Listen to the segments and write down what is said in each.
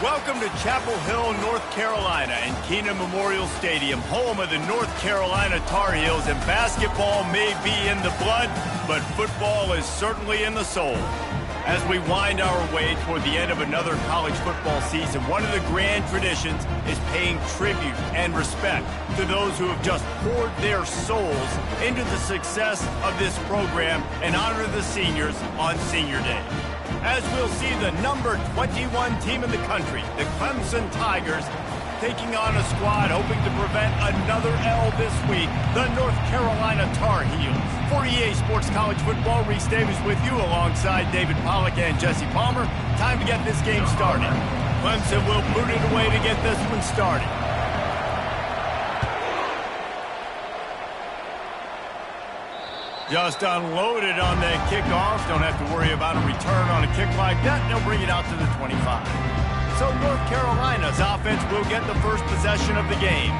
Welcome to Chapel Hill, North Carolina, and Kenan Memorial Stadium, home of the North Carolina Tar Heels. And basketball may be in the blood, but football is certainly in the soul. As we wind our way toward the end of another college football season, one of the grand traditions is paying tribute and respect to those who have just poured their souls into the success of this program and honor the seniors on Senior Day. As we'll see the number 21 team in the country, the Clemson Tigers, taking on a squad hoping to prevent another L this week, the North Carolina Tar Heels. For EA Sports College Football, Reese Davis with you alongside David Pollack and Jesse Palmer. Time to get this game started. Clemson will boot it away to get this one started. Just unloaded on that kickoff. Don't have to worry about a return on a kick like that. They'll bring it out to the 25. So North Carolina's offense will get the first possession of the game.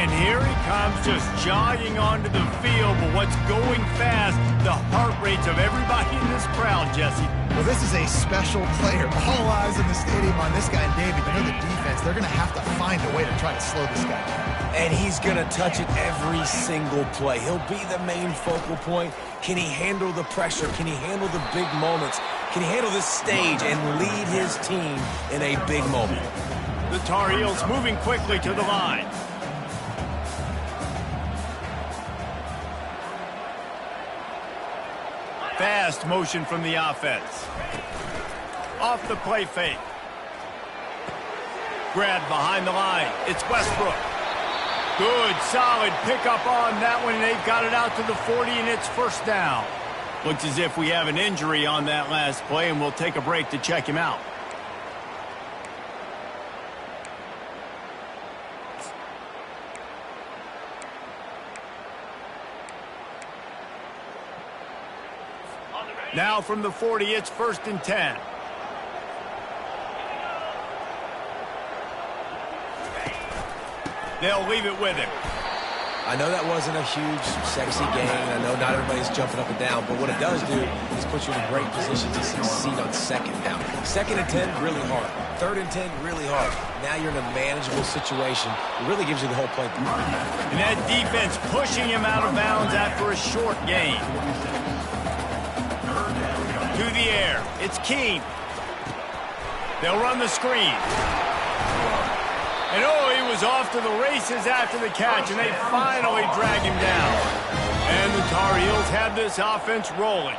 And here he comes, just jogging onto the field. But what's going fast, the heart rates of everybody in this crowd, Jesse. Well, this is a special player. All eyes in the stadium on this guy, David. You know the defense, they're going to have to find a way to try to slow this guy down. And he's going to touch it every single play. He'll be the main focal point. Can he handle the pressure? Can he handle the big moments? Can he handle this stage and lead his team in a big moment? The Tar Heels moving quickly to the line. Fast motion from the offense. Off the play fake. Grabbed behind the line. It's Westbrook. Good, solid pickup on that one. They've got it out to the 40, and it's first down. Looks as if we have an injury on that last play, and we'll take a break to check him out. Now from the 40, it's 1st and 10. They'll leave it with him. I know that wasn't a huge, sexy game. I know not everybody's jumping up and down, but what it does do is put you in a great position to succeed on 2nd down. 2nd and 10, really hard. 3rd and 10, really hard. Now you're in a manageable situation. It really gives you the whole play. And that defense pushing him out of bounds after a short gain. To the air. It's Keene. They'll run the screen. And he was off to the races after the catch, and they finally drag him down. And the Tar Heels have this offense rolling.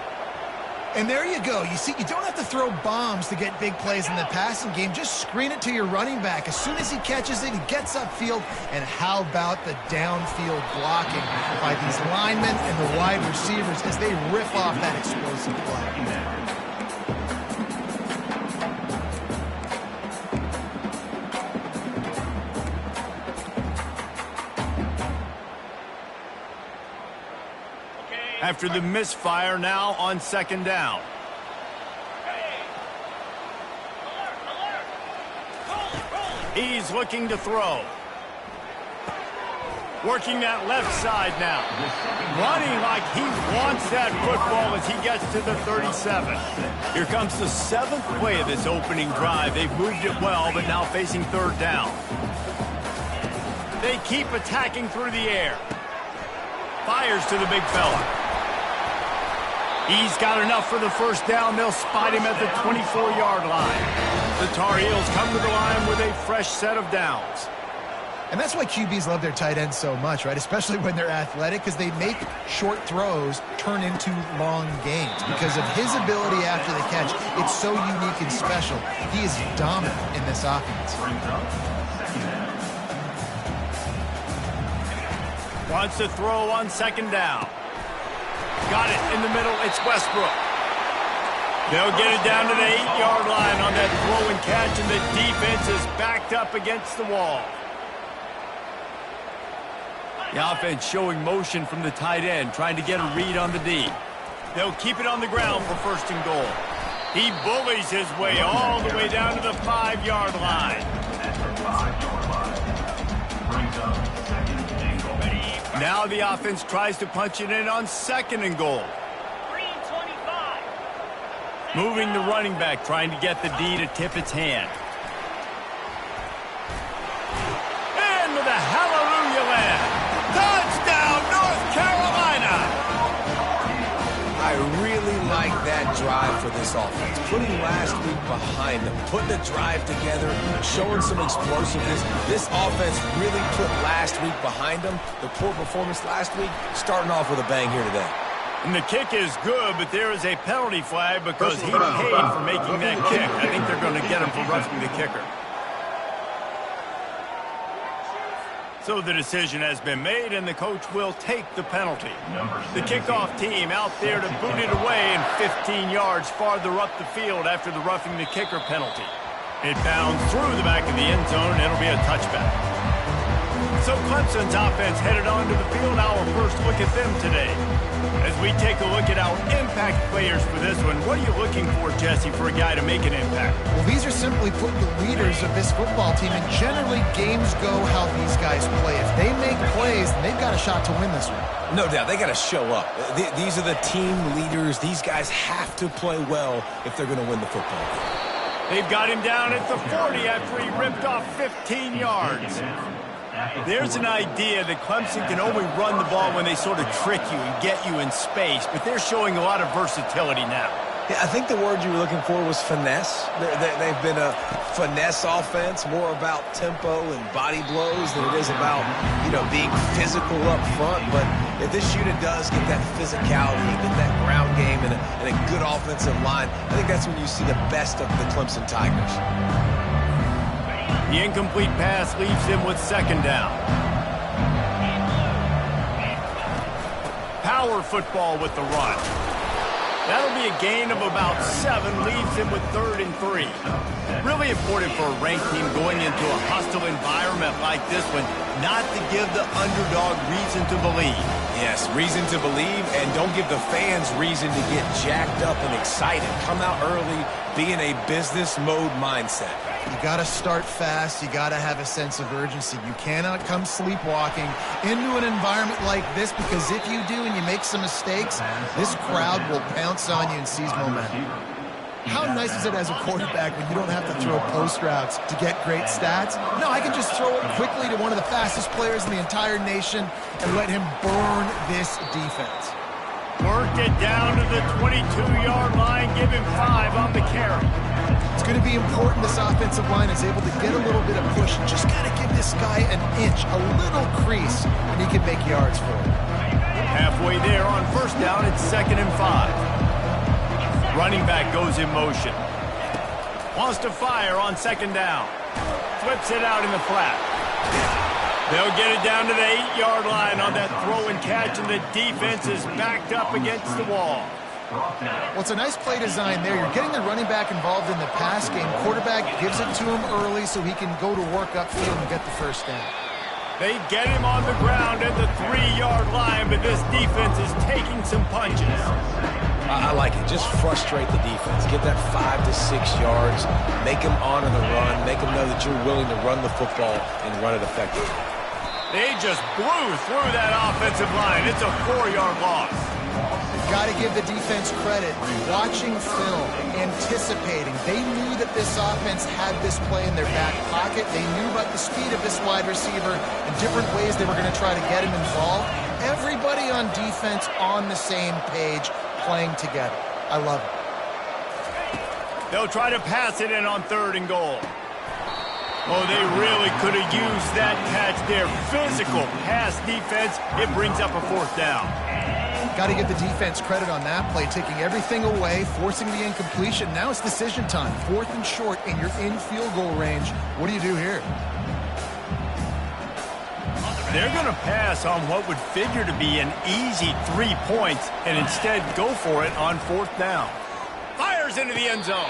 And there you go. You see, you don't have to throw bombs to get big plays in the passing game. Just screen it to your running back. As soon as he catches it, he gets upfield. And how about the downfield blocking by these linemen and the wide receivers as they riff off that explosive play. After the misfire, now on 2nd down. He's looking to throw. Working that left side now. Running like he wants that football as he gets to the 37. Here comes the 7th play of this opening drive. They've moved it well, but now facing 3rd down. They keep attacking through the air. Fires to the big fella. He's got enough for the first down. They'll spot him at the 24-yard line. The Tar Heels come to the line with a fresh set of downs. And that's why QBs love their tight ends so much, right? Especially when they're athletic, because they make short throws turn into long gains. Because of his ability after the catch, it's so unique and special. He is dominant in this offense. Wants to throw on 2nd down. Got it in the middle. It's Westbrook. They'll get it down to the 8-yard line on that throw and catch, and the defense is backed up against the wall. The offense showing motion from the tight end, trying to get a read on the D. They'll keep it on the ground for 1st and goal. He bullies his way all the way down to the 5-yard line. Now the offense tries to punch it in on 2nd and goal. Moving the running back, trying to get the D to tip its hand. drive for this offense. Putting last week behind them, putting a drive together, showing some explosiveness. This offense really put last week behind them. The poor performance last week, starting off with a bang here today. And the kick is good, but there is a penalty flag because he paid for making that kick. I think they're going to get him for roughing the kicker. So the decision has been made, and the coach will take the penalty. The kickoff team out there to boot it away and 15 yards farther up the field after the roughing the kicker penalty. It bounds through the back of the end zone, and it'll be a touchback. So Clemson's offense headed onto the field. Our first look at them today. As we take a look at our impact players for this one, what are you looking for, Jesse, for a guy to make an impact? Well, these are simply put the leaders of this football team, and generally games go how these guys play. If they make plays, then they've got a shot to win this one. No doubt, they got to show up. These are the team leaders. These guys have to play well if they're going to win the football game. They've got him down at the 40 after he ripped off 15 yards. There's an idea that Clemson can only run the ball when they sort of trick you and get you in space, but they're showing a lot of versatility now. Yeah, I think the word you were looking for was finesse. They've been a finesse offense, more about tempo and body blows than it is about, being physical up front. But if this unit does get that physicality, get that ground game, and a good offensive line, I think that's when you see the best of the Clemson Tigers. The incomplete pass leaves him with second down. Power football with the run. That'll be a gain of about 7, leaves him with 3rd and 3. Really important for a ranked team going into a hostile environment like this one, not to give the underdog reason to believe. Yes, reason to believe, and don't give the fans reason to get jacked up and excited. Come out early, be in a business mode mindset. You got to start fast. You got to have a sense of urgency. You cannot come sleepwalking into an environment like this, because if you do and you make some mistakes, this crowd will pounce on you and seize momentum. How nice is it as a quarterback when you don't have to throw post routes to get great stats? No, I can just throw it quickly to one of the fastest players in the entire nation and let him burn this defense. Work it down to the 22-yard line. Give him 5 on the carry. It's going to be important this offensive line is able to get a little bit of push. Just got to give this guy an inch, a little crease, and he can make yards for it. Halfway there on first down, it's 2nd and 5. Running back goes in motion. Wants to fire on 2nd down. Flips it out in the flat. They'll get it down to the 8-yard line on that throw and catch, and the defense is backed up against the wall. Well, it's a nice play design there. You're getting the running back involved in the pass game. Quarterback gives it to him early so he can go to work upfield and get the first down. They get him on the ground at the 3-yard line, but this defense is taking some punches. I like it. Just frustrate the defense. Get that 5 to 6 yards. Make them honor the run. Make them know that you're willing to run the football and run it effectively. They just blew through that offensive line. It's a 4-yard loss. You've got to give the defense credit. Watching film, anticipating. They knew that this offense had this play in their back pocket. They knew about the speed of this wide receiver and different ways they were going to try to get him involved. Everybody on defense on the same page, playing together. I love it. They'll try to pass it in on 3rd and goal. Oh, they really could have used that catch there. Physical pass defense. It brings up a 4th down. Got to give the defense credit on that play, taking everything away, forcing the incompletion. Now it's decision time. 4th and short, and you're in field goal range. What do you do here? They're going to pass on what would figure to be an easy 3 points and instead go for it on 4th down. Fires into the end zone.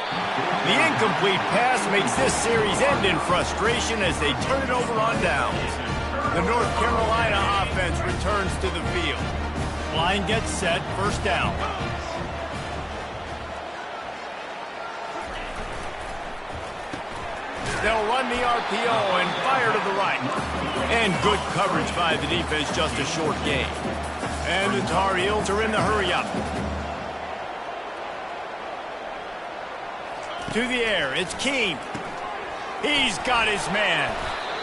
The incomplete pass makes this series end in frustration as they turn it over on downs. The North Carolina offense returns to the field. Line gets set, 1st down. They'll run the RPO and fire to the right. And good coverage by the defense, just a short gain. And the Tar Heels are in the hurry-up. To the air, it's Keene. He's got his man.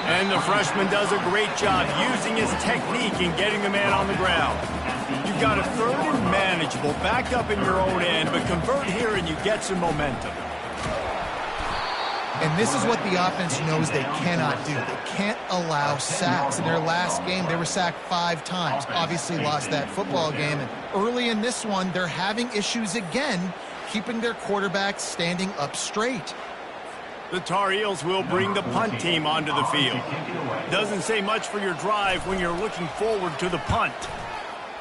And the freshman does a great job using his technique and getting the man on the ground. You've got a third and manageable, back up in your own end, but convert here and you get some momentum. And this is what the offense knows they cannot do. They can't allow sacks. In their last game, they were sacked 5 times. Obviously lost that football game. And early in this one, they're having issues again, keeping their quarterback standing up straight. The Tar Heels will bring the punt team onto the field. Doesn't say much for your drive when you're looking forward to the punt.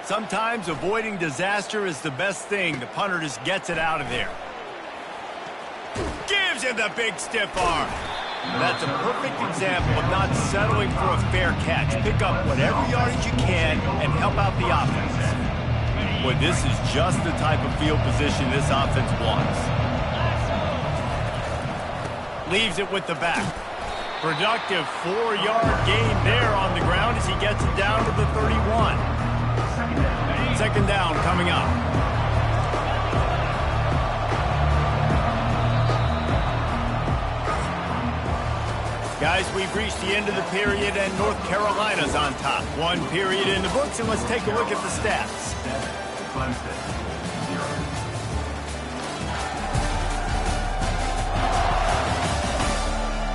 Sometimes avoiding disaster is the best thing. The punter just gets it out of there. Gives him the big stiff arm. That's a perfect example of not settling for a fair catch. Pick up whatever yardage you can and help out the offense. Boy, this is just the type of field position this offense wants. Leaves it with the back. Productive 4-yard gain there on the ground as he gets it down to the 31. Second down coming up. Guys, we've reached the end of the period, and North Carolina's on top. 1 period in the books, and let's take a look at the stats. Clemson, 0.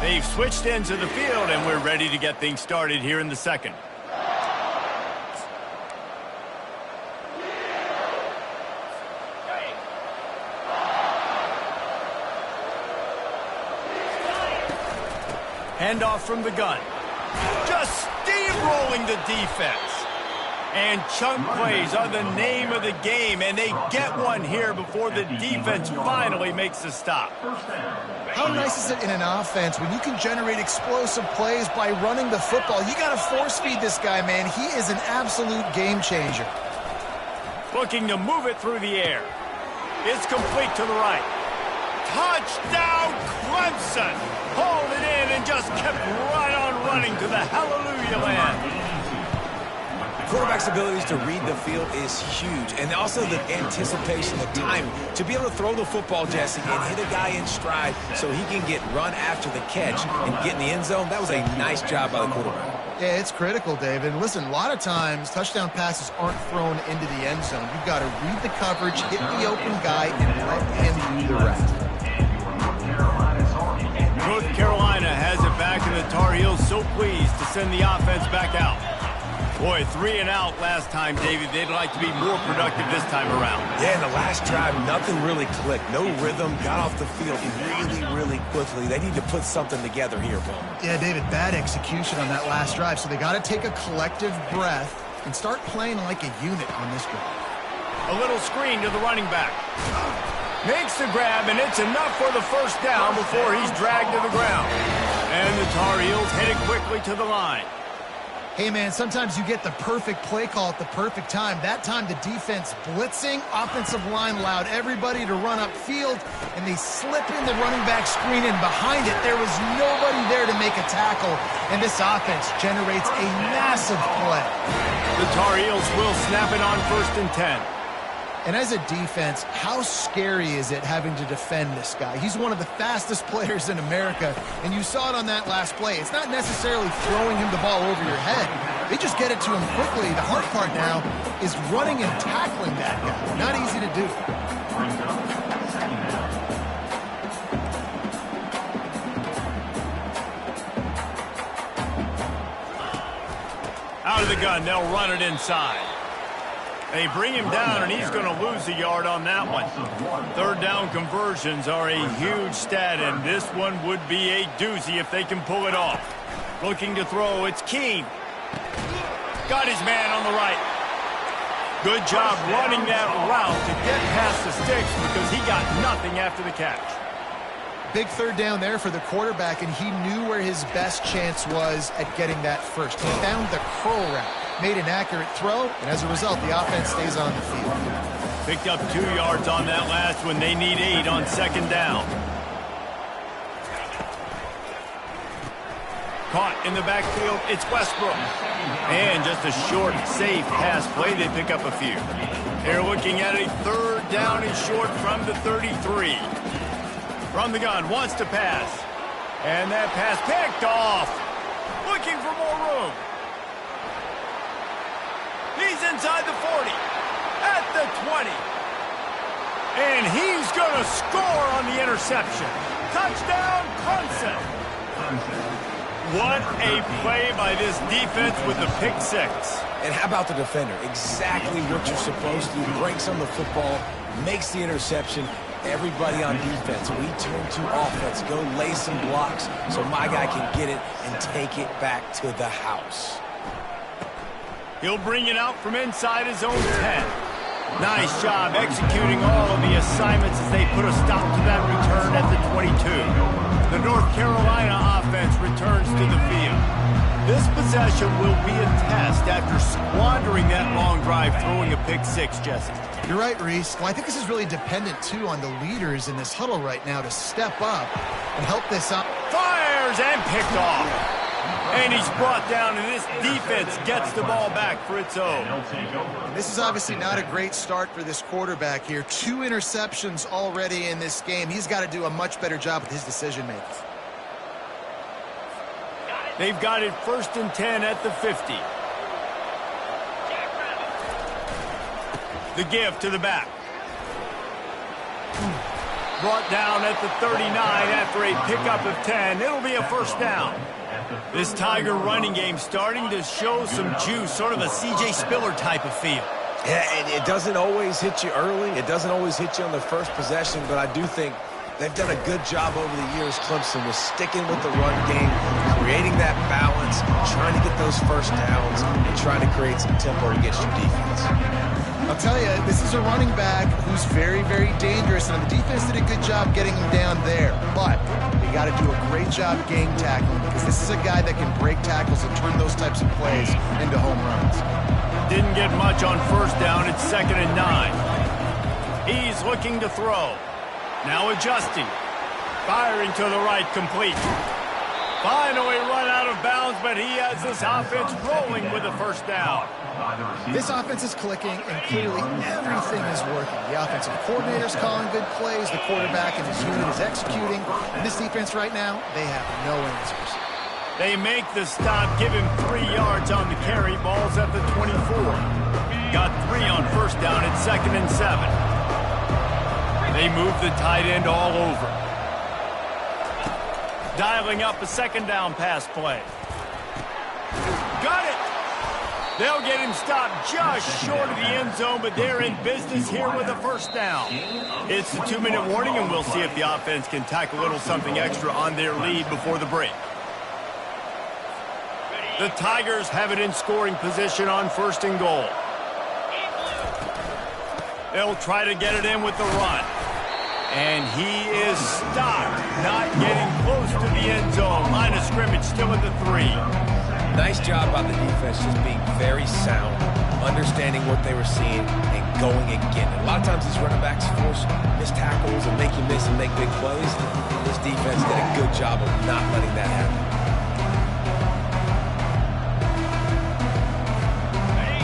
They've switched ends of the field, and we're ready to get things started here in the second. Handoff from the gun. Just steamrolling the defense. And chunk plays are the name of the game, and they get one here before the defense finally makes a stop. How nice is it in an offense when you can generate explosive plays by running the football? You got to force feed this guy, man. He is an absolute game changer. Looking to move it through the air. It's complete to the right. Touchdown, Clemson! Hauled it in and just kept right on running to the hallelujah land. Quarterback's abilities to read the field is huge, and also the anticipation, the timing, to be able to throw the football, Jesse, and hit a guy in stride so he can get run after the catch and get in the end zone. That was a nice job by the quarterback. Yeah, it's critical, David. And listen, a lot of times touchdown passes aren't thrown into the end zone. You've got to read the coverage, hit the open guy, and let him do the rest. North Carolina has it back, and the Tar Heels so pleased to send the offense back out. Boy, 3 and out last time, David. They'd like to be more productive this time around. Yeah, in the last drive, nothing really clicked. No rhythm, got off the field really quickly. They need to put something together here, Bill. Yeah, David, bad execution on that last drive, so they got to take a collective breath and start playing like a unit on this drive. A little screen to the running back. Makes the grab, and it's enough for the first down before he's dragged to the ground. And the Tar Heels headed quickly to the line. Hey, man, sometimes you get the perfect play call at the perfect time. That time, the defense blitzing, offensive line allowed everybody to run upfield, and they slip in the running back screen, and behind it, there was nobody there to make a tackle, and this offense generates a massive play. The Tar Heels will snap it on 1st and 10. And as a defense, how scary is it having to defend this guy? He's one of the fastest players in America, and you saw it on that last play. It's not necessarily throwing him the ball over your head. They just get it to him quickly. The hard part now is running and tackling that guy. Not easy to do. Out of the gun, they'll run it inside. They bring him down, and he's going to lose a yard on that one. 3rd down conversions are a huge stat, and this one would be a doozy if they can pull it off. Looking to throw, it's Keene. Got his man on the right. Good job running that route to get past the sticks because he got nothing after the catch. Big 3rd down there for the quarterback, and he knew where his best chance was at getting that first. He found the curl route, made an accurate throw, and as a result, the offense stays on the field. Picked up 2 yards on that last one. They need 8 on 2nd down. Caught in the backfield, it's Westbrook. And just a short, safe pass play, they pick up a few. They're looking at a 3rd down and short from the 33. From the gun, wants to pass. And that pass picked off. looking for more room. He's inside the 40, at the 20. And he's going to score on the interception. Touchdown, Clemson. What a play by this defense with the pick six. And how about the defender? Exactly what you're supposed to do. Breaks on the football, makes the interception. Everybody on defense, we turn to offense. Go lay some blocks so my guy can get it and take it back to the house. He'll bring it out from inside his own 10. Nice job executing all of the assignments as they put a stop to that return at the 22. The North Carolina offense returns to the field. This possession will be a test after squandering that long drive throwing a pick six, Jesse. You're right, Reese. Well, I think this is really dependent, too, on the leaders in this huddle right now to step up and help this up. Fires and picked off. And he's brought down, and this defense gets the ball back for its own. And this is obviously not a great start for this quarterback here. 2 interceptions already in this game. He's got to do a much better job with his decision-making. They've got it 1st and 10 at the 50. The give to the back. Brought down at the 39 after a pickup of 10. It'll be a first down. This Tiger running game starting to show some juice, sort of a C.J. Spiller type of feel. Yeah, it doesn't always hit you early. It doesn't always hit you on the first possession, but I do think they've done a good job over the years, Clemson, with sticking with the run game, creating that balance, trying to get those first downs, and trying to create some tempo against your defense. I'll tell you, this is a running back who's very, very dangerous, and the defense did a good job getting him down there. But you got to do a great job game tackling, because this is a guy that can break tackles and turn those types of plays into home runs. Didn't get much on first down. It's 2nd and 9. He's looking to throw. Now adjusting. Firing to the right, complete. Finally run out of bounds, but he has this offense rolling with a first down. This offense is clicking, and clearly everything is working. The offensive coordinator's calling good plays. The quarterback and his unit is executing. And this defense right now, they have no answers. They make the stop, give him 3 yards on the carry. Ball's at the 24. Got 3 on first down at 2nd and 7. They move the tight end all over. Dialing up a 2nd down pass play. Got it! They'll get him stopped just short of the end zone, but they're in business here with a first down. It's the 2-minute warning, and we'll see if the offense can tack a little something extra on their lead before the break. The Tigers have it in scoring position on 1st and goal. They'll try to get it in with the run. And he is stopped, not getting close to the end zone. Line of scrimmage still at the 3. Nice job by the defense, just being very sound, understanding what they were seeing, and going again. A lot of times these running backs force missed tackles and make you miss and make big plays. This defense did a good job of not letting that happen.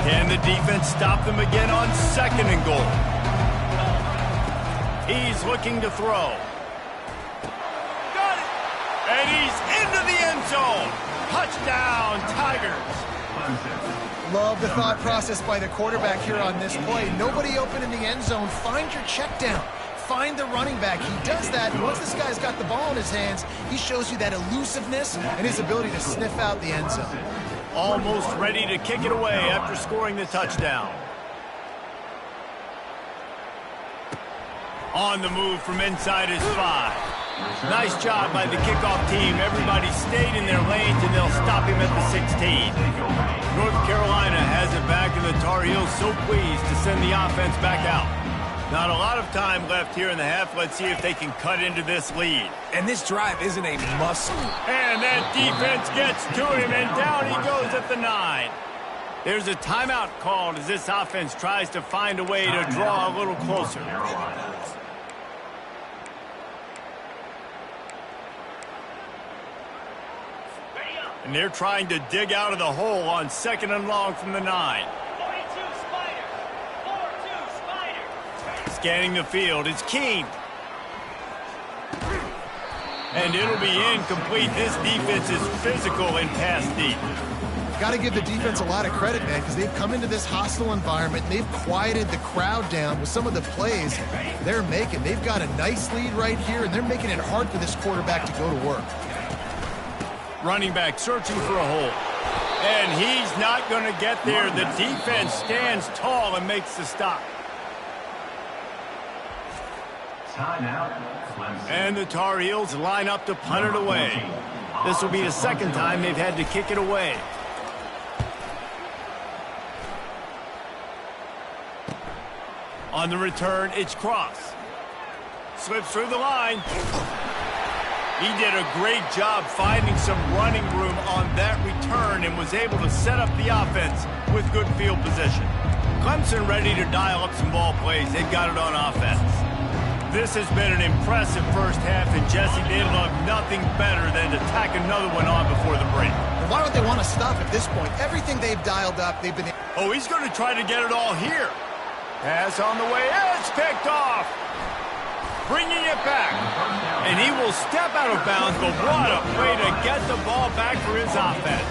Can the defense stop them again on 2nd and goal? He's looking to throw. Got it! And he's into the end zone. Touchdown, Tigers. Love the thought process by the quarterback here on this play. Nobody open in the end zone. Find your check down. Find the running back. He does that, and once this guy's got the ball in his hands, he shows you that elusiveness and his ability to sniff out the end zone. Almost ready to kick it away after scoring the touchdown. On the move from inside his 5. Nice job by the kickoff team. Everybody stayed in their lanes, and they'll stop him at the 16. North Carolina has it back, and the Tar Heels so pleased to send the offense back out. Not a lot of time left here in the half. Let's see if they can cut into this lead. And this drive isn't a must. And that defense gets to him, and down he goes at the 9. There's a timeout called as this offense tries to find a way to draw a little closer. And they're trying to dig out of the hole on 2nd and long from the 9. 42 Spider. 4-2 Spider. Scanning the field, it's King. And it'll be incomplete. This defense is physical and pass deep. Got to give the defense a lot of credit, man, because they've come into this hostile environment. They've quieted the crowd down with some of the plays they're making. They've got a nice lead right here, and they're making it hard for this quarterback to go to work. Running back searching for a hole. And he's not going to get there. The defense stands tall and makes the stop. And the Tar Heels line up to punt it away. This will be the second time they've had to kick it away. On the return, it's Cross. Slips through the line. He did a great job finding some running room on that return and was able to set up the offense with good field position. Clemson ready to dial up some ball plays. They've got it on offense. This has been an impressive first half, and Jesse, they'd love nothing better than to tack another one on before the break. And why would they want to stop at this point? Everything they've dialed up, they've been... Oh, he's going to try to get it all here. Pass on the way. It's picked off. Bringing it back. And he will step out of bounds, but what a play to get the ball back for his offense.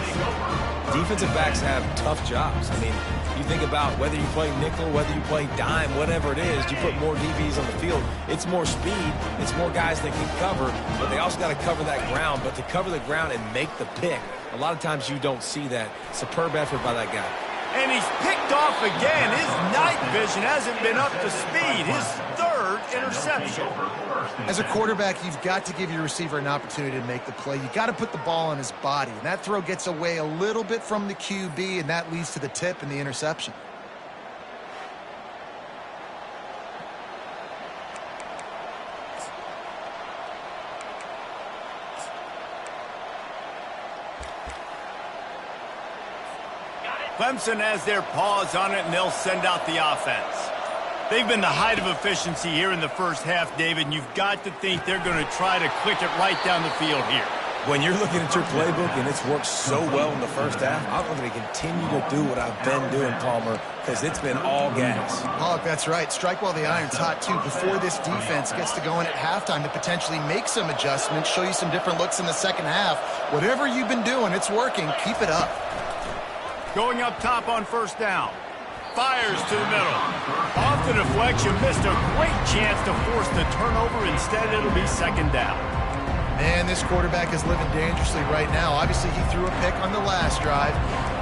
Defensive backs have tough jobs. I mean, you think about whether you play nickel, whether you play dime, whatever it is, you put more DBs on the field. It's more speed. It's more guys that can cover, but they also got to cover that ground. But to cover the ground and make the pick, a lot of times you don't see that. Superb effort by that guy. And he's picked off again. His night vision hasn't been up to speed. His third interception. As a quarterback, you've got to give your receiver an opportunity to make the play. You've got to put the ball on his body. And that throw gets away a little bit from the QB, and that leads to the tip and the interception. Clemson has their paws on it, and they'll send out the offense. They've been the height of efficiency here in the first half, David, and you've got to think they're going to try to click it right down the field here. When you're looking at your playbook and it's worked so well in the first half, I'm going to continue to do what I've been doing, Palmer, because it's been all gas. Pollock, that's right. Strike while the iron's hot, too, before this defense gets to go in at halftime to potentially make some adjustments, show you some different looks in the second half. Whatever you've been doing, it's working. Keep it up. Going up top on first down. Fires to the middle. Off the deflection, missed a great chance to force the turnover. Instead, it'll be second down. Man, this quarterback is living dangerously right now. Obviously, he threw a pick on the last drive.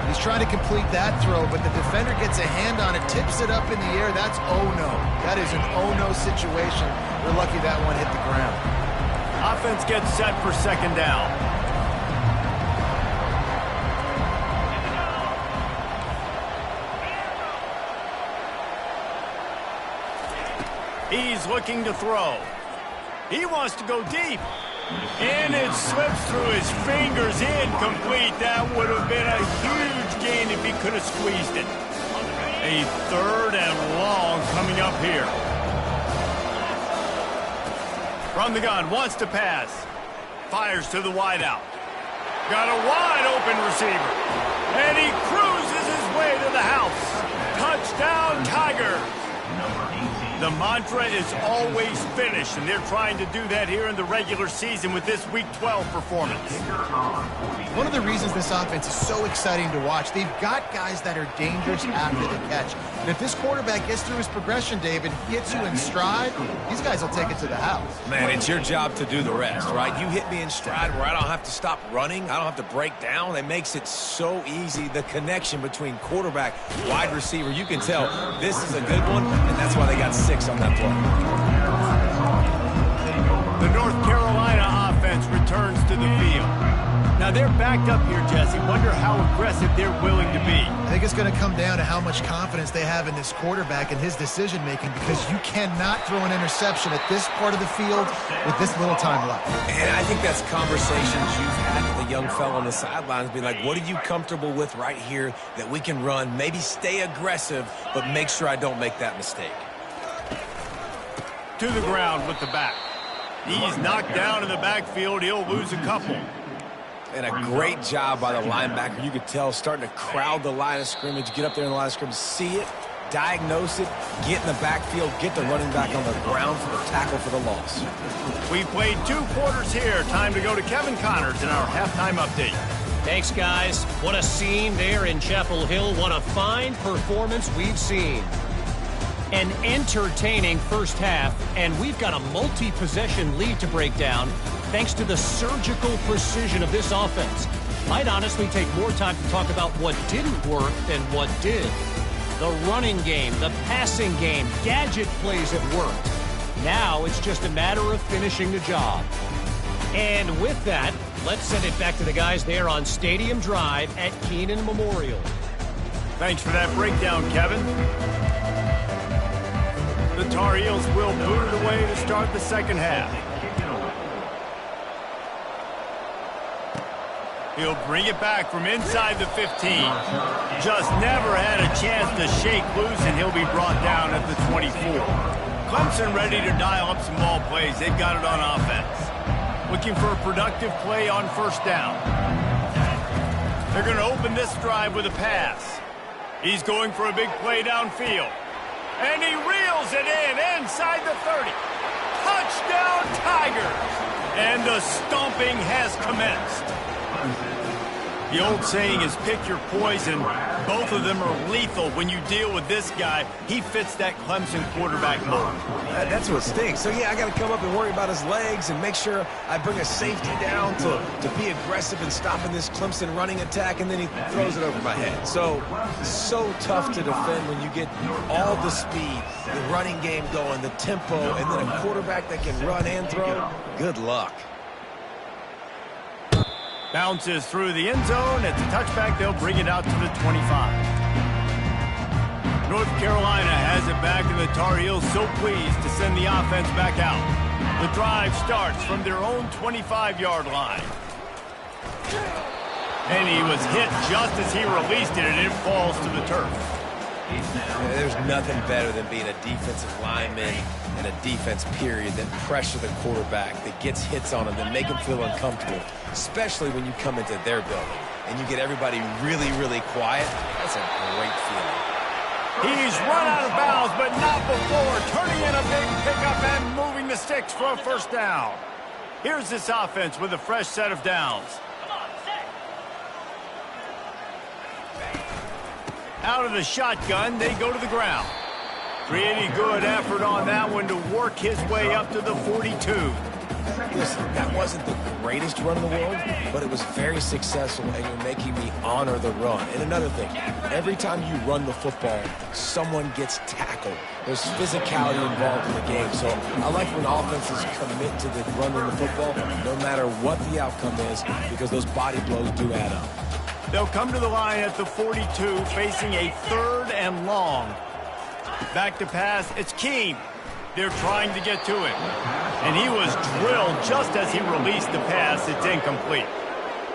He's trying to complete that throw, but the defender gets a hand on it, tips it up in the air. That's oh-no. That is an oh-no situation. We're lucky that one hit the ground. Offense gets set for second down. He's looking to throw. He wants to go deep. And it slips through his fingers, incomplete. That would have been a huge gain if he could have squeezed it. A third and long coming up here. From the gun, wants to pass. Fires to the wideout. Got a wide open receiver. And he cruises his way to the house. Touchdown, Tigers. The mantra is always finish, and they're trying to do that here in the regular season with this Week 12 performance. One of the reasons this offense is so exciting to watch, they've got guys that are dangerous after the catch. And if this quarterback gets through his progression, David, gets you in stride, these guys will take it to the house. Man, it's your job to do the rest, right? You hit me in stride where I don't have to stop running. I don't have to break down. It makes it so easy. The connection between quarterback, wide receiver, you can tell this is a good one, and that's why they got 6 on that play. The North Carolina offense returns to the field. Now they're backed up here, Jesse. Wonder how aggressive they're willing to be. I think it's going to come down to how much confidence they have in this quarterback and his decision-making, because you cannot throw an interception at this part of the field with this little time left. And I think that's conversations you've had with the young fellow on the sidelines, be like, what are you comfortable with right here that we can run? Maybe stay aggressive, but make sure I don't make that mistake. To the ground with the back. He's knocked down in the backfield. He'll lose a couple. And a great job by the linebacker. You could tell starting to crowd the line of scrimmage, get up there in the line of scrimmage, see it, diagnose it, get in the backfield, get the running back on the ground for the tackle for the loss. We played 2 quarters here. Time to go to Kevin Connors in our halftime update. Thanks, guys. What a scene there in Chapel Hill. What a fine performance we've seen. An entertaining first half, and we've got a multi-possession lead to break down thanks to the surgical precision of this offense. Might honestly take more time to talk about what didn't work than what did. The running game, the passing game, gadget plays have worked. Now it's just a matter of finishing the job. And with that, let's send it back to the guys there on Stadium Drive at Keenan Memorial. Thanks for that breakdown, Kevin. The Tar Heels will boot it away to start the second half. He'll bring it back from inside the 15. Just never had a chance to shake loose, and he'll be brought down at the 24. Clemson ready to dial up some ball plays. They've got it on offense. Looking for a productive play on first down. They're going to open this drive with a pass. He's going for a big play downfield. And he reels it in inside the 30. Touchdown, Tigers! And the stomping has commenced. The old saying is pick your poison. Both of them are lethal when you deal with this guy. He fits that Clemson quarterback mold. That's what stinks. So, yeah, I got to come up and worry about his legs and make sure I bring a safety down to be aggressive in stopping this Clemson running attack, and then he throws it over my head. So tough to defend when you get all the speed, the running game going, the tempo, and then a quarterback that can run and throw. Good luck. Bounces through the end zone. It's a touchback. They'll bring it out to the 25. North Carolina has it back, and the Tar Heels so pleased to send the offense back out. The drive starts from their own 25-yard line. And he was hit just as he released it, and it falls to the turf. There's nothing better than being a defensive lineman and a defense period that pressure the quarterback, that gets hits on him, that make him feel uncomfortable, especially when you come into their building and you get everybody really, really quiet. That's a great feeling. He's run out of bounds, but not before turning in a big pickup and moving the sticks for a first down. Here's this offense with a fresh set of downs. Out of the shotgun, they go to the ground. Pretty good effort on that one to work his way up to the 42. Listen, that wasn't the greatest run in the world, but it was very successful, and you're making me honor the run. And another thing, every time you run the football, someone gets tackled. There's physicality involved in the game, so I like when offenses commit to the run of the football, no matter what the outcome is, because those body blows do add up. They'll come to the line at the 42, facing a 3rd and long. Back to pass, it's Keene. They're trying to get to it. And he was drilled just as he released the pass. It's incomplete.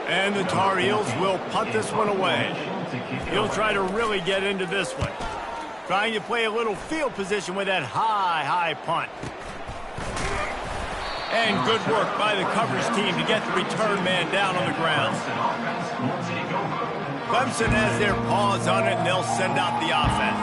And the Tar Heels will punt this one away. He'll try to really get into this one. Trying to play a little field position with that high punt. And good work by the coverage team to get the return man down on the ground. Clemson has their paws on it, and they'll send out the offense.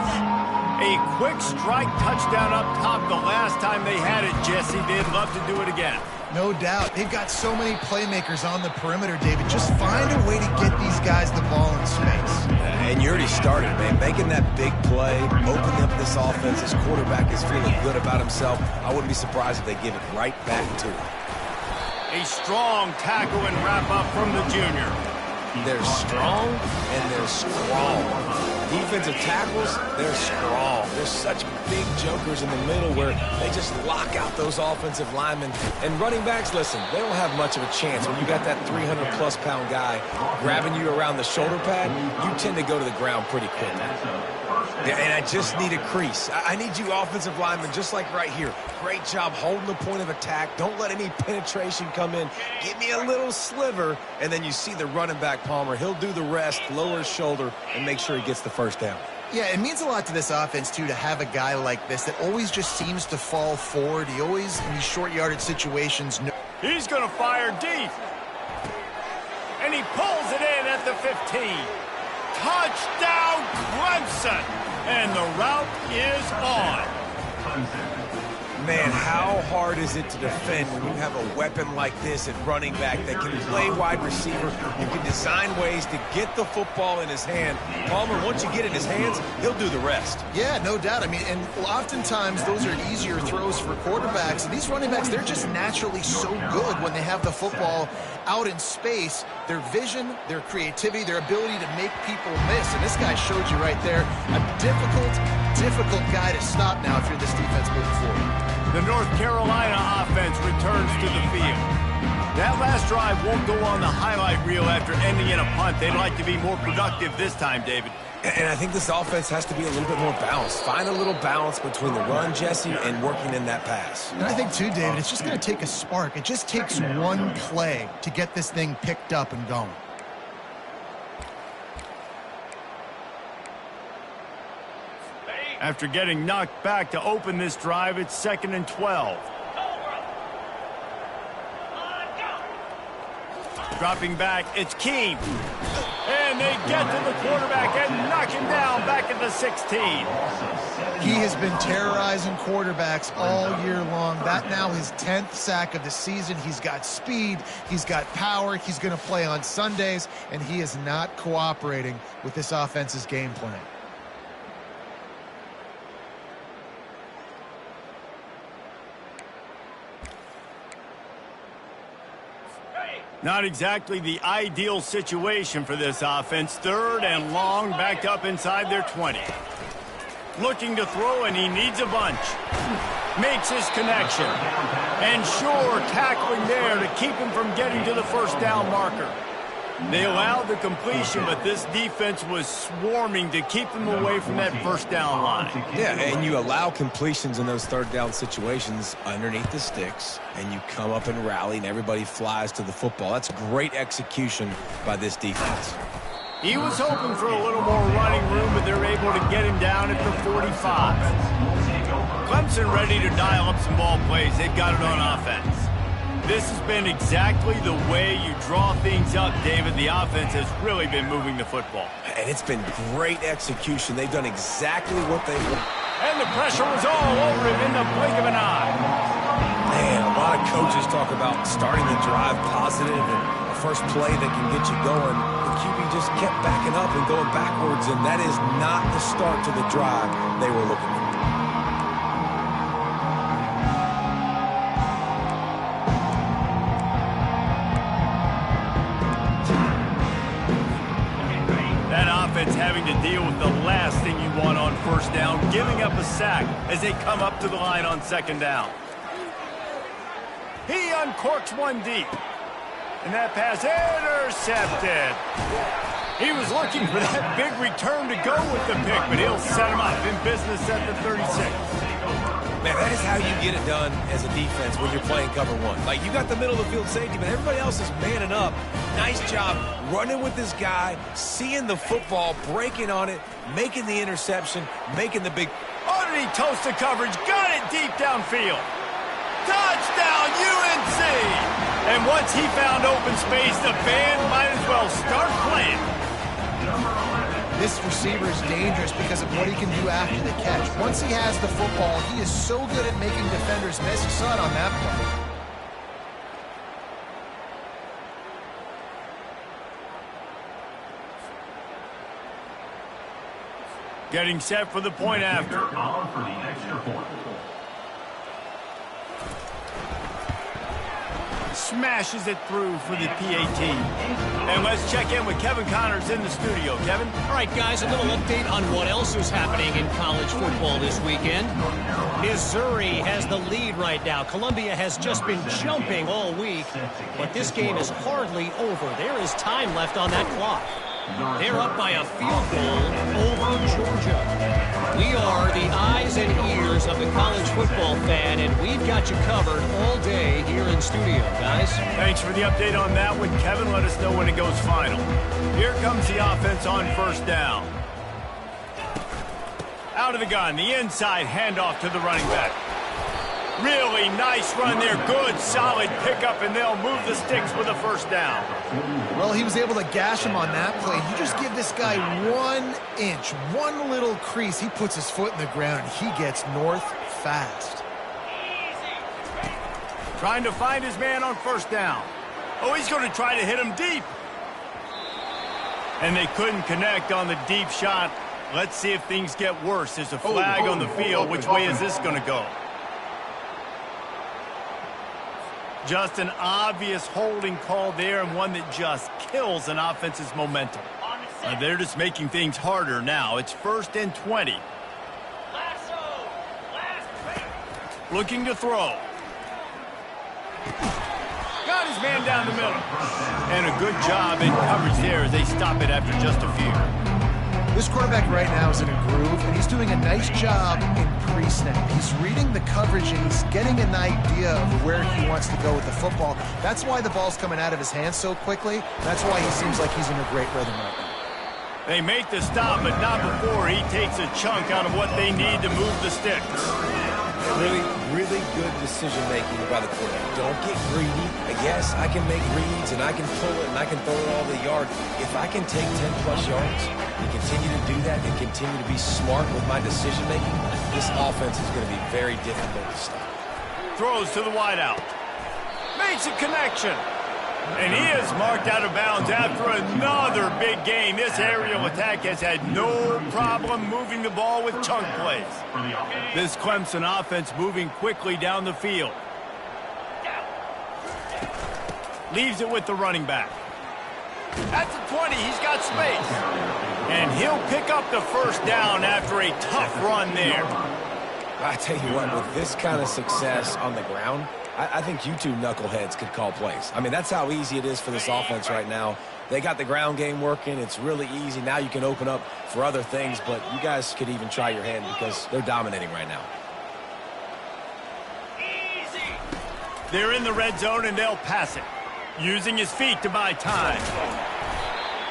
A quick strike touchdown up top the last time they had it, Jesse. They'd love to do it again. No doubt. They've got so many playmakers on the perimeter, David. Just find a way to get these guys the ball in space. And you already started, man. Making that big play, opening up this offense. This quarterback is feeling good about himself. I wouldn't be surprised if they give it right back to him. A strong tackle and wrap up from the junior. They're strong and they're strong. Defensive tackles, they're strong. They're such big jokers in the middle where they just lock out those offensive linemen. And running backs, listen, they don't have much of a chance. When you got that 300-plus pound guy grabbing you around the shoulder pad, you tend to go to the ground pretty quickly. And I just need a crease. I need you offensive linemen just like right here. Great job holding the point of attack. Don't let any penetration come in. Give me a little sliver, and then you see the running back, Palmer. He'll do the rest, lower his shoulder, and make sure he gets the first down. Yeah, it means a lot to this offense, too, to have a guy like this that always just seems to fall forward. He always, in these short yardage situations... He's going to fire deep. And he pulls it in at the 15. Touchdown, Clemson! And the route is on. Man, how hard is it to defend when you have a weapon like this at running back that can play wide receiver and can design ways to get the football in his hand? Palmer, once you get it in his hands, he'll do the rest. Yeah, no doubt. I mean, and oftentimes those are easier throws for quarterbacks. And these running backs, they're just naturally so good when they have the football out in space. Their vision, their creativity, their ability to make people miss. And this guy showed you right there a difficult guy to stop now if you're this defense moving forward. The North Carolina offense returns to the field. That last drive won't go on the highlight reel after ending in a punt. They'd like to be more productive this time, David. And I think this offense has to be a little bit more balanced. Find a little balance between the run, Jesse, and working in that pass. And I think, too, David, it's just going to take a spark. It just takes one play to get this thing picked up and going. After getting knocked back to open this drive, it's 2nd and 12. Dropping back, it's Keene. And they get to the quarterback and knock him down back at the 16. He has been terrorizing quarterbacks all year long. That now his 10th sack of the season. He's got speed. He's got power. He's going to play on Sundays, and he is not cooperating with this offense's game plan. Not exactly the ideal situation for this offense. 3rd and long, backed up inside their 20. Looking to throw, and he needs a bunch. Makes his connection. And sure, tackling there to keep him from getting to the first down marker. They allowed the completion, but this defense was swarming to keep them away from that first down line. Yeah, and you allow completions in those 3rd down situations underneath the sticks, and you come up and rally, and everybody flies to the football. That's great execution by this defense. He was hoping for a little more running room, but they're able to get him down at the 45. Clemson ready to dial up some ball plays. They've got it on offense. This has been exactly the way you draw things up, David. The offense has really been moving the football. And it's been great execution. They've done exactly what they want. And the pressure was all over him in the blink of an eye. Man, a lot of coaches talk about starting the drive positive and a first play that can get you going. The QB just kept backing up and going backwards, and that is not the start to the drive they were looking for. Having to deal with the last thing you want on first down, giving up a sack as they come up to the line on 2nd down. He uncorks one deep. And that pass intercepted. He was looking for that big return to go with the pick, but he'll set him up in business at the 36. Man, that is how you get it done as a defense when you're playing cover 1. Like, you got the middle of the field safety, but everybody else is manning up. Nice job running with this guy, seeing the football, breaking on it, making the interception, making the big... Underneath toast to coverage, got it deep downfield. Touchdown, UNC! And once he found open space, the band might as well start playing. This receiver is dangerous because of what he can do after the catch. Once he has the football, he is so good at making defenders miss. You saw it on that play. Getting set for the point after. Smashes it through for the PAT. And let's check in with Kevin Connors in the studio. Kevin? All right, guys, a little update on what else is happening in college football this weekend. Missouri has the lead right now. Columbia has just been jumping all week, but this game is hardly over. There is time left on that clock. They're up by a field goal over Georgia. We are the eyes and ears of the college football fan, and we've got you covered all day here in studio, guys. Thanks for the update on that one, Kevin. Let us know when it goes final. Here comes the offense on first down. Out of the gun, the inside handoff to the running back. Really nice run there. Good, solid pickup, and they'll move the sticks with a first down. Well, he was able to gash him on that play. You just give this guy 1 inch, one little crease. He puts his foot in the ground, and he gets north fast. Trying to find his man on first down. Oh, he's going to try to hit him deep. And they couldn't connect on the deep shot. Let's see if things get worse. There's a flag on the field. Which way is this going to go? Just an obvious holding call there, and one that just kills an offense's momentum. They're just making things harder now. It's 1st and 20. Looking to throw. Got his man down the middle. And a good job in coverage there as they stop it after just a few. This quarterback right now is in a groove, and he's doing a nice job in pre-snap. He's reading the coverage, and he's getting an idea of where he wants to go with the football. That's why the ball's coming out of his hands so quickly. That's why he seems like he's in a great rhythm right now. They make the stop, but not before he takes a chunk out of what they need to move the sticks. Really good decision-making by the quarterback. Don't get greedy. Yes, I can make reads, and I can pull it, and I can throw it all the yard. If I can take 10-plus yards and continue to do that and continue to be smart with my decision-making, this offense is going to be very difficult to stop. Throws to the wideout. Makes a connection. And he is marked out of bounds after another big game. This aerial attack has had no problem moving the ball with chunk plays. This Clemson offense moving quickly down the field. Leaves it with the running back. At the 20, he's got space. And he'll pick up the first down after a tough run there. I tell you what, with this kind of success on the ground, I think you two knuckleheads could call plays. I mean, that's how easy it is for this offense right now. They got the ground game working. It's really easy. Now you can open up for other things, but you guys could even try your hand because they're dominating right now. They're in the red zone, and they'll pass it, using his feet to buy time.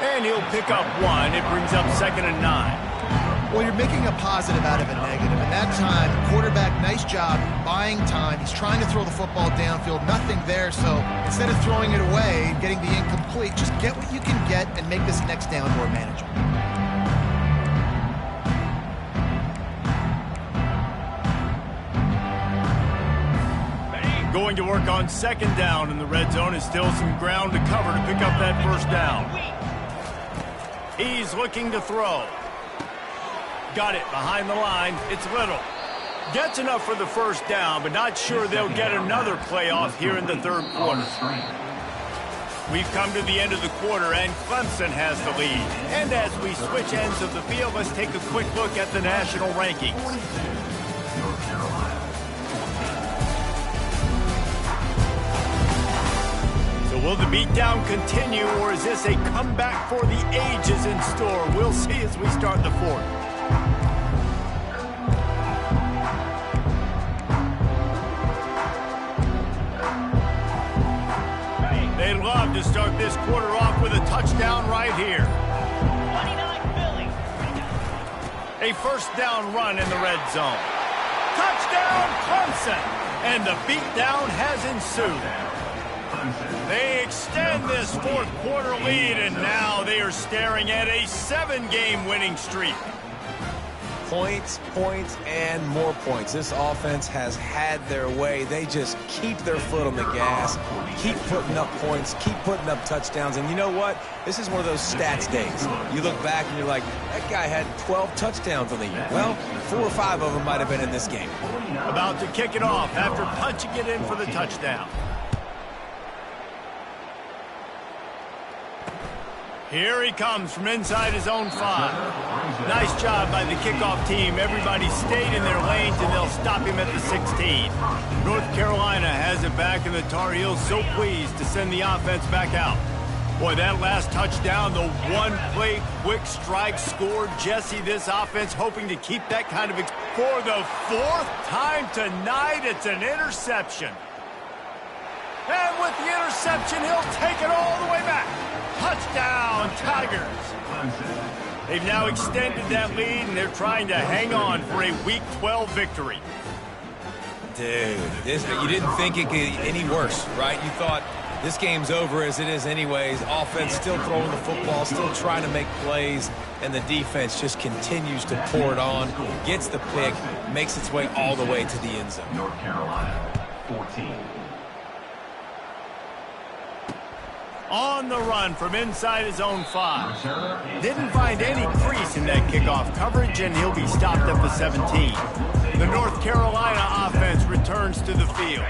And he'll pick up one. It brings up 2nd and 9. Well, you're making a positive out of a negative. And that time, quarterback, nice job buying time. He's trying to throw the football downfield. Nothing there. So instead of throwing it away and getting the incomplete, just get what you can get and make this next down more manageable. Going to work on 2nd down in the red zone. Is still some ground to cover to pick up that first down. He's looking to throw. Got it behind the line. It's Little. Gets enough for the first down, but not sure they'll get another play off here in the 3rd quarter. We've come to the end of the quarter, and Clemson has the lead. And as we switch ends of the field, let's take a quick look at the national rankings. So will the beatdown continue, or is this a comeback for the ages in store? We'll see as we start the 4th. They'd love to start this quarter off with a touchdown right here. 29 Philly. A first down run in the red zone. Touchdown, Clemson! And the beatdown has ensued. They extend this 4th quarter lead, and now they are staring at a 7-game winning streak. Points, points, and more points. This offense has had their way. They just keep their foot on the gas, keep putting up points, keep putting up touchdowns. And you know what? This is one of those stats days. You look back and you're like, that guy had 12 touchdowns on the year. Well, 4 or 5 of them might have been in this game. About to kick it off after punching it in for the touchdown. Here he comes from inside his own 5. Nice job by the kickoff team. Everybody stayed in their lanes, and they'll stop him at the 16. North Carolina has it back, and the Tar Heels so pleased to send the offense back out. Boy, that last touchdown, the one-play quick strike scored. Jesse, this offense hoping to keep that kind of... For the 4th time tonight, it's an interception. And with the interception, he'll take it all the way back. Touchdown, Tigers. They've now extended that lead, and they're trying to hang on for a Week 12 victory. Dude, you didn't think it could get any worse, right? You thought this game's over as it is anyways. Offense still throwing the football, still trying to make plays, and the defense just continues to pour it on, gets the pick, makes its way all the way to the end zone. North Carolina, 14. On the run from inside his own 5. Didn't find any crease in that kickoff coverage, and he'll be stopped at the 17. The North Carolina offense returns to the field.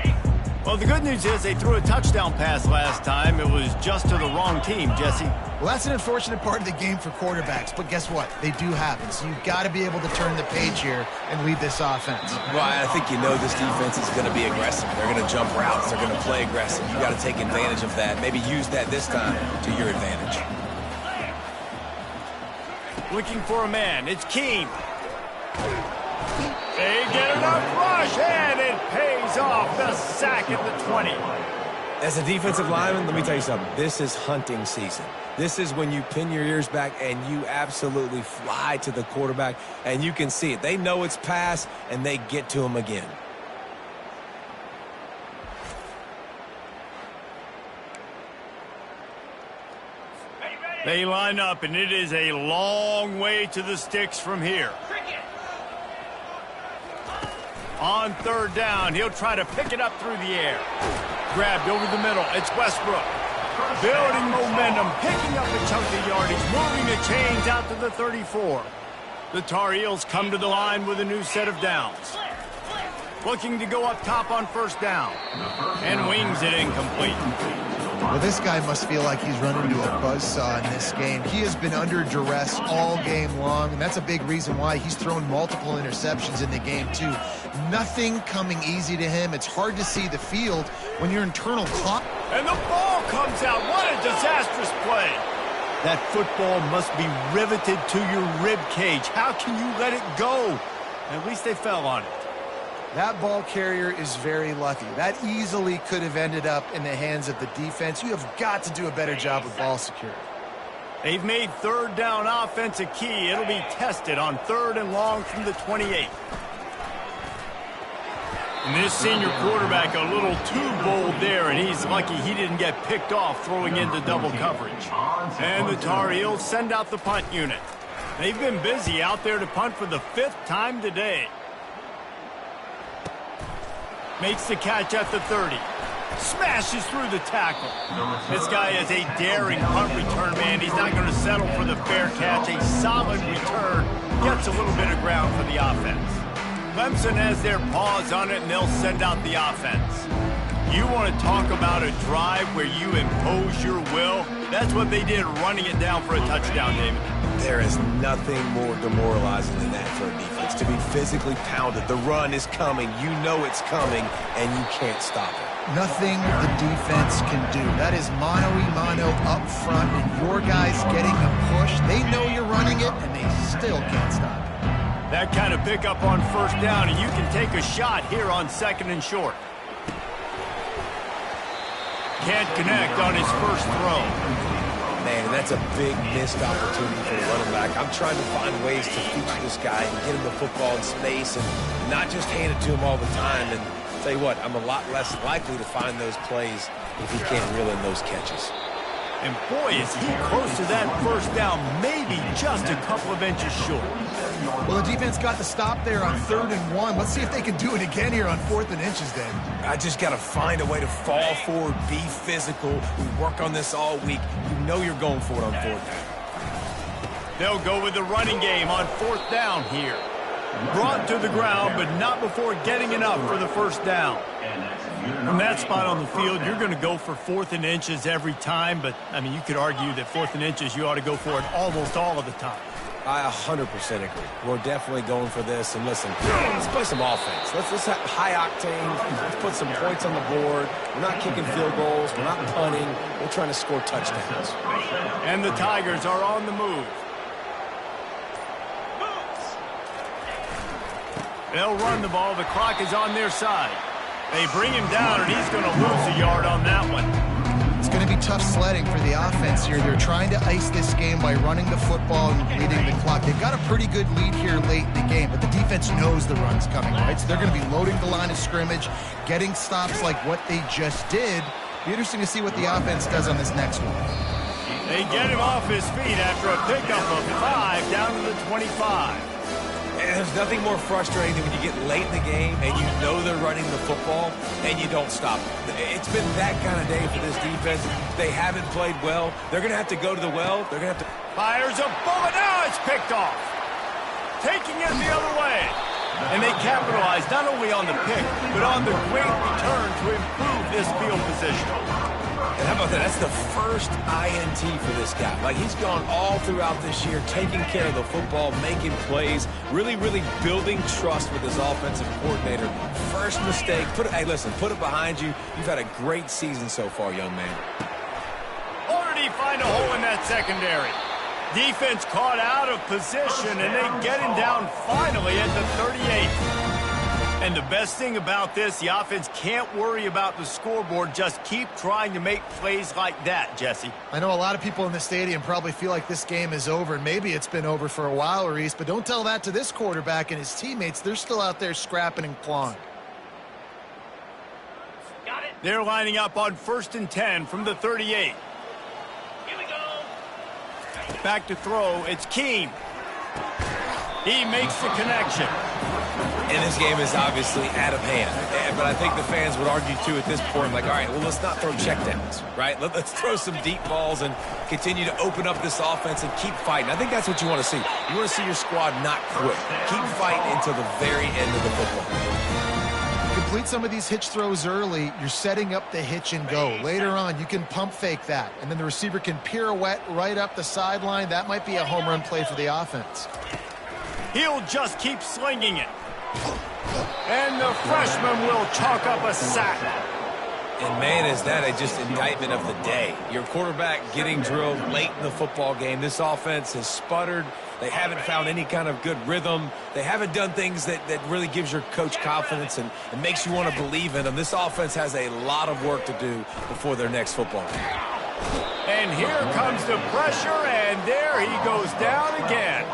Well, the good news is they threw a touchdown pass last time. It was just to the wrong team, Jesse. Well, that's an unfortunate part of the game for quarterbacks, but guess what? They do happen, so you've got to be able to turn the page here and lead this offense. Well, I think you know this defense is going to be aggressive. They're going to jump routes. They're going to play aggressive. You've got to take advantage of that. Maybe use that this time to your advantage. Looking for a man. It's Keene. They get enough rush, and it pays off. The sack at the 20. As a defensive lineman, let me tell you something. This is hunting season. This is when you pin your ears back and you absolutely fly to the quarterback, and you can see it. They know it's pass, and they get to him again. They line up, and it is a long way to the sticks from here. On third down, he'll try to pick it up through the air. Grabbed over the middle. It's Westbrook. Building momentum, picking up a chunk of yardage, moving the chains out to the 34. The Tar Heels come to the line with a new set of downs. Looking to go up top on first down. And wings it incomplete. Well, this guy must feel like he's run into a buzzsaw in this game. He has been under duress all game long, and that's a big reason why he's thrown multiple interceptions in the game, too. Nothing coming easy to him. It's hard to see the field when your internal clock... And the ball comes out. What a disastrous play. That football must be riveted to your rib cage. How can you let it go? At least they fell on it. That ball carrier is very lucky. That easily could have ended up in the hands of the defense. You have got to do a better job of ball security. They've made third down offense a key. It'll be tested on third and long from the 28. And this senior quarterback a little too bold there, and he's lucky he didn't get picked off throwing into double coverage. And the Tar Heels send out the punt unit. They've been busy out there to punt for the 5th time today. Makes the catch at the 30. Smashes through the tackle. This guy is a daring punt return man. He's not going to settle for the fair catch. A solid return. Gets a little bit of ground for the offense. Clemson has their paws on it, and they'll send out the offense. You want to talk about a drive where you impose your will? That's what they did, running it down for a touchdown, David. There is nothing more demoralizing than that for a defense, to be physically pounded. The run is coming. You know it's coming, and you can't stop it. Nothing the defense can do. That is mano-a-mano up front, and your guys getting a push. They know you're running it, and they still can't stop it. That kind of pickup on first down, and you can take a shot here on second and short. Can't connect on his first throw. Man, that's a big missed opportunity for the running back. I'm trying to find ways to feature this guy and get him the football in space and not just hand it to him all the time. And tell you what, I'm a lot less likely to find those plays if he can't reel in those catches. And boy, is he close to that first down, maybe just a couple of inches short. Well, the defense got the stop there on 3rd and 1. Let's see if they can do it again here on 4th and inches, then. I just got to find a way to fall forward, be physical. We work on this all week. You know you're going for it on 4th down. They'll go with the running game on 4th down here. Brought to the ground, but not before getting enough for the first down. From that spot on the field, you're going to go for 4th and inches every time, but, I mean, you could argue that 4th and inches, you ought to go for it almost all of the time. I 100% agree. We're definitely going for this. And listen, let's play some offense. Let's have high octane. Let's put some points on the board. We're not kicking field goals. We're not punting. We're trying to score touchdowns. And the Tigers are on the move. They'll run the ball. The clock is on their side. They bring him down, and he's going to lose a yard on that one. It's going to be tough sledding for the offense here. They're trying to ice this game by running the football and leading the clock. They've got a pretty good lead here late in the game, but the defense defense knows the run's coming, right? So they're going to be loading the line of scrimmage, getting stops like what they just did. Be interesting to see what the offense does on this next one. They get him off his feet after a pickup of 5 down to the 25. And there's nothing more frustrating than when you get late in the game and you know they're running the football and you don't stop them. It's been that kind of day for this defense. They haven't played well. They're going to have to go to the well. They're going to have to... Fires a bullet. Now it's picked off. Taking it the other way. And they capitalize not only on the pick, but on the great return to improve this field position. And how about that? That's the first INT for this guy. Like, he's gone all throughout this year, taking care of the football, making plays, really, really building trust with his offensive coordinator. First mistake. Hey, listen, put it behind you. You've had a great season so far, young man. Already find a hole in that secondary. Defense caught out of position, and they get him down finally at the 38. And the best thing about this, the offense can't worry about the scoreboard. Just keep trying to make plays like that, Jesse. I know a lot of people in the stadium probably feel like this game is over, and maybe it's been over for a while, Reese, but don't tell that to this quarterback and his teammates. They're still out there scrapping and clawing. Got it. They're lining up on 1st and 10 from the 38. Here we go. Back to throw, it's Keene. He makes the connection. And this game is obviously out of hand. But I think the fans would argue, too, at this point, like, all right, well, let's not throw checkdowns, right? Let's throw some deep balls and continue to open up this offense and keep fighting. I think that's what you want to see. You want to see your squad not quit. Keep fighting until the very end of the football. Complete some of these hitch throws early. You're setting up the hitch and go. Later on, you can pump fake that, and then the receiver can pirouette right up the sideline. That might be a home run play for the offense. He'll just keep slinging it. And the freshman will chalk up a sack. And, man, is that just indictment of the day. Your quarterback getting drilled late in the football game. This offense has sputtered. They haven't found any kind of good rhythm. They haven't done things that really gives your coach confidence and makes you want to believe in them. This offense has a lot of work to do before their next football game. And here comes the pressure, and there he goes down again.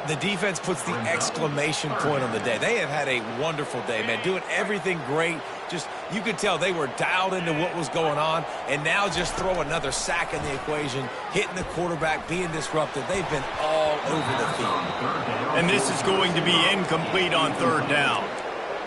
The defense puts the exclamation point on the day. They have had a wonderful day, man, doing everything great. Just, you could tell they were dialed into what was going on, and now just throw another sack in the equation, hitting the quarterback, being disrupted. They've been all over the field. And this is going to be incomplete on 3rd down.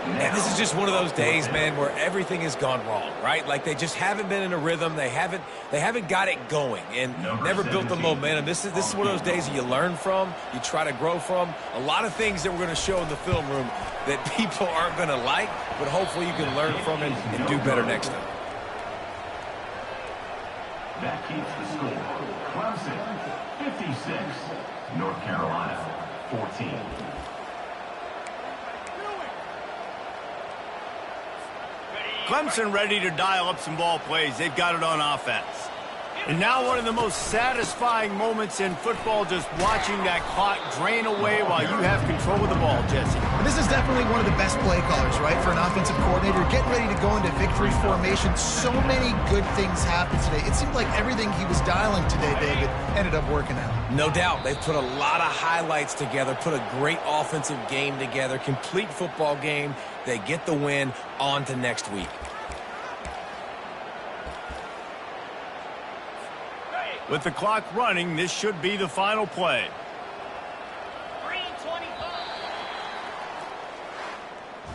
And this is just one of those days, man, where everything has gone wrong, right? Like, they just haven't been in a rhythm. They haven't got it going and never built the momentum. This is one of those days that you learn from, you try to grow from. A lot of things that we're going to show in the film room that people aren't going to like, but hopefully you can learn from it and do better next time. That keeps the score. Clemson, 56. North Carolina, 14. Clemson ready to dial up some ball plays. They've got it on offense. And now one of the most satisfying moments in football, just watching that clock drain away while you have control of the ball, Jesse. And this is definitely one of the best play callers, right, for an offensive coordinator. Getting ready to go into victory formation. So many good things happened today. It seemed like everything he was dialing today, David, ended up working out. No doubt. They've put a lot of highlights together, put a great offensive game together, complete football game. They get the win. On to next week. With the clock running, this should be the final play. 3:25.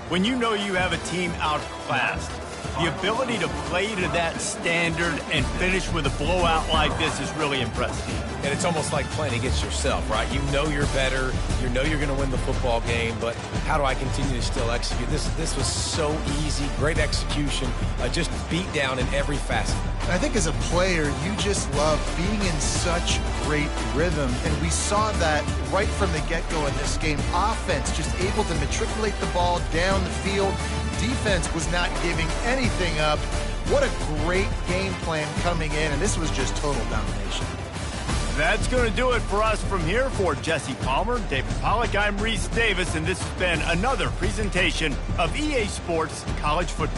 When you know you have a team outclassed, the ability to play to that standard and finish with a blowout like this is really impressive. And it's almost like playing against yourself, right? You know you're better. You know you're going to win the football game, but how do I continue to still execute? This was so easy. Great execution. Just beat down in every facet. I think as a player, you just love being in such great rhythm, and we saw that right from the get-go in this game. Offense just able to matriculate the ball down the field. Defense was not giving anything up. What a great game plan coming in, and this was just total domination. That's going to do it for us from here. For Jesse Palmer, David Pollack, I'm Reese Davis, and this has been another presentation of EA Sports College Football.